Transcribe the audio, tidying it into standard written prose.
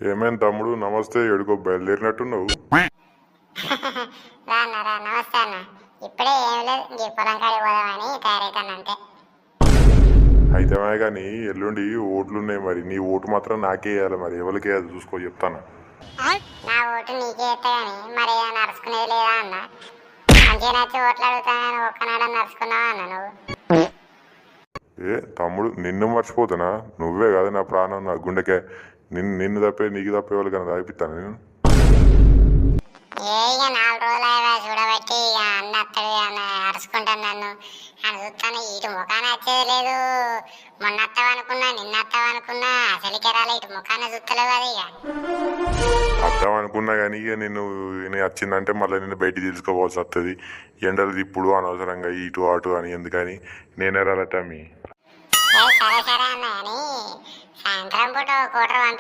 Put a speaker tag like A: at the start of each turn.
A: ఏమేం తమ్ముడు నమస్తే ఎడుకో బయలుదేరినట్టున్నావు.
B: రా అన్న రా, నమస్తే అన్న. ఇప్పుడే ఏం లేదు, ఇంక పొలం కాడికి పోదామని తయారైతాను అంతే.
A: అయితే కానీ ఎల్లుండి ఓట్లున్నాయి, మరి నీ ఓటు మాత్రం నాకే వేయాలి. మరి ఎవరికి వేయాలి చూసుకో చెప్తాను.
B: నా ఓటు నీకే ఎత్తా కానీ మరి ఏదైనా నడుచుకునేది లేదా అన్న? మంచిగా నచ్చి ఓట్లు అడుగుతానని ఒక్కనాడ నడుచుకున్నావా అన్న నువ్వు?
A: ఏ తమ్ముడు నిన్ను మర్చిపోతున్నా? నువ్వే కదా నా ప్రాణం, నా గుండెకే. నిన్ను తప్పే నీకు తప్పే వాళ్ళకన్నా తాగిపిస్తాను నేను.
B: ఏ ఇక 4 రోజులు అయ్యా చూడబట్టి ఇక అన్న అత్తడు అన్న అరుచుకుంటాను నన్ను. అని చూస్తాను ఇటు ముఖాన వచ్చేది లేదు. మొన్న అత్తవనుకున్నా, నిన్న అత్తవనుకున్నా, అసలుకే రాలే. ఇటు ముఖాన చూస్తలేవు కదా ఇక.
A: అర్థం అనుకున్నా కానీ ఇక నేను వచ్చిందంటే మళ్ళీ నిన్ను బయటికి తీసుకోవాల్సి వస్తుంది. ఎండలు ఇప్పుడు అనవసరంగా ఇటు అటు అని ఎందుకని నేనే రాలే తమ్మి.
B: సరే సరే అన్న కానీ సాయంత్రం పూట 1 కోటర్ పంపించారు.